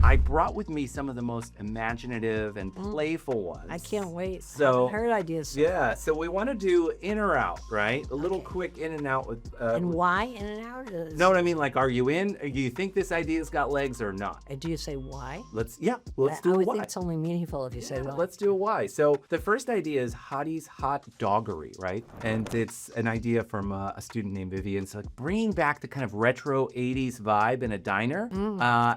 I brought with me some of the most imaginative and playful ones. I can't wait. So I haven't heard ideas. yeah, so we want to do in or out, right? A little quick in and out with. And why in and out? Know what I mean? Like, are you in? Do you think this idea's got legs or not? And do you say why? Let's do I a would why. think it's only meaningful if you say why. Let's do a why. So the first idea is Hotties Hot Doggery, right? And it's an idea from a student named Vivian. So like bringing back the kind of retro 80s vibe in a diner.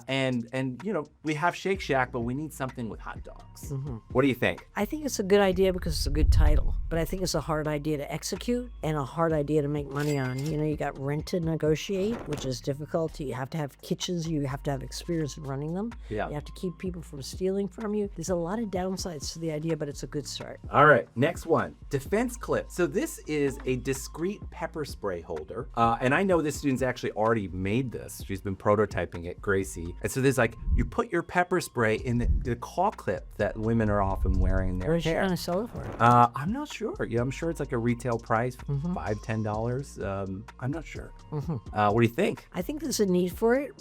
And you know, we have Shake Shack, but we need something with hot dogs. What do you think? I think it's a good idea because it's a good title, but I think it's a hard idea to execute and a hard idea to make money on. You know, you got rent to negotiate, which is difficult. You have to have kitchens. You have to have experience in running them. Yeah. You have to keep people from stealing from you. There's a lot of downsides to the idea, but it's a good start. All right, next one, defense clip. So this is a discreet pepper spray holder. And I know this student's actually already made this. She's been prototyping it, Gracie. And so there's like, you put your pepper spray in the claw clip that women are often wearing in their What is she hair. going to sell it for? I'm not sure. Yeah, I'm sure it's like a retail price, $5-10. I'm not sure. What do you think? I think there's a need for it.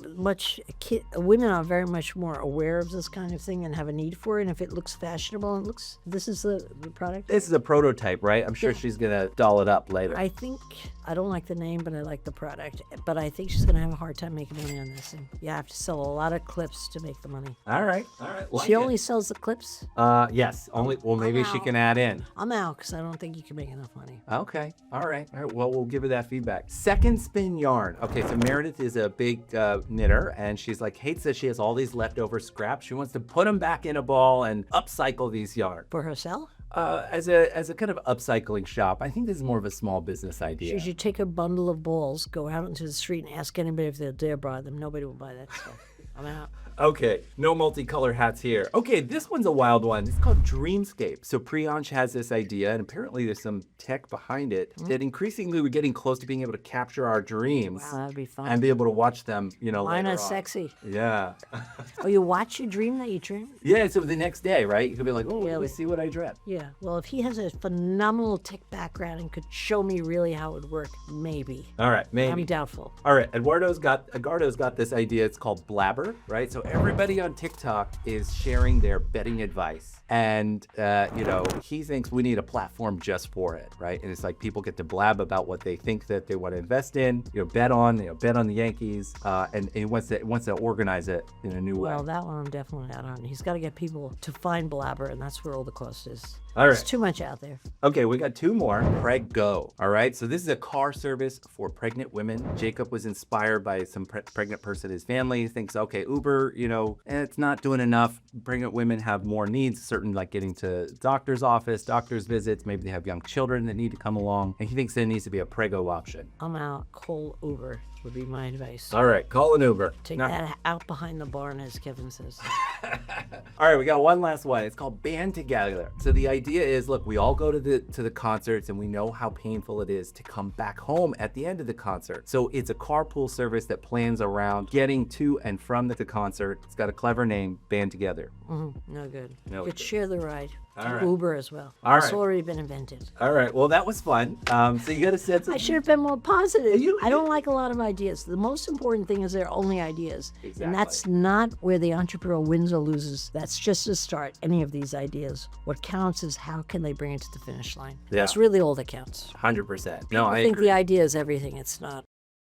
Women are very much more aware of this kind of thing and have a need for it. And if it looks fashionable and this is the product. This is a prototype, right? I'm sure she's gonna doll it up later. I don't like the name, but I like the product. But I think she's going to have a hard time making money on this. And you have to sell a lot of clips to make the money. All right. Like She it. only sells the clips? Yes. Only. Well, maybe she out. can add in. I'm out because I don't think you can make enough money. Okay. All right. Well, we'll give her that feedback. Second spin yarn. Okay. So Meredith is a big knitter, and she's like hates that she has all these leftover scraps. She wants to put them back in a ball and upcycle these yarn. For herself? As a kind of upcycling shop. I think this is more of a small business idea. She should take a bundle of balls, go out into the street, and ask anybody if they'll dare buy them. Nobody will buy that stuff. I'm out. Okay, no multicolor hats here. Okay, this one's a wild one. It's called Dreamscape. So Priyansh has this idea, and apparently there's some tech behind it, that increasingly we're getting close to being able to capture our dreams. Wow, that'd be fun. And be able to watch them, Why later not on. sexy? Yeah. Oh, you watch your dream that you dream? Yeah, so the next day, right? You could be like, oh, let me Really? see what I dreamt. Yeah. Well, if he has a phenomenal tech background and could show me really how it would work, maybe. All right, maybe. I'm doubtful. All right, Eduardo's got this idea. It's called Blabber, right? So everybody on TikTok is sharing their betting advice. And, he thinks we need a platform just for it, right? And it's like people get to blab about what they think that they want to invest in, bet on the Yankees, and he wants to organize it in a new way. Well, that one I'm definitely out on. He's got to get people to find Blabber, and that's where all the cost is. All right. There's too much out there. Okay, we got two more. Prego. All right, so this is a car service for pregnant women. Jacob was inspired by some pregnant person in his family. He thinks, okay, Uber, it's not doing enough. Pregnant women have more needs, certain like getting to doctor's office, doctor's visits. Maybe they have young children that need to come along. And he thinks there needs to be a Prego option. I'm out. Call Uber would be my advice. All right, call an Uber. Take Now- that out behind the barn, as Kevin says. All right, we got one last one. It's called Band Together. So the idea is, look, we all go to the concerts and we know how painful it is to come back home at the end of the concert. So it's a carpool service that plans around getting to and from the concert. It's got a clever name, Band Together. No good. No Could good. share the ride. All To right. Uber as well. All It's right. already been invented. All right, well, that was fun. So you got a sense of... I should have been more positive. You- I don't like a lot of ideas. The most important thing is they're only ideas. Exactly. And that's not where the entrepreneur wins or loses. That's just to start any of these ideas. What counts is how can they bring it to the finish line. Yeah. That's really all that counts. 100%. No, I I think agree. the idea is everything. It's not.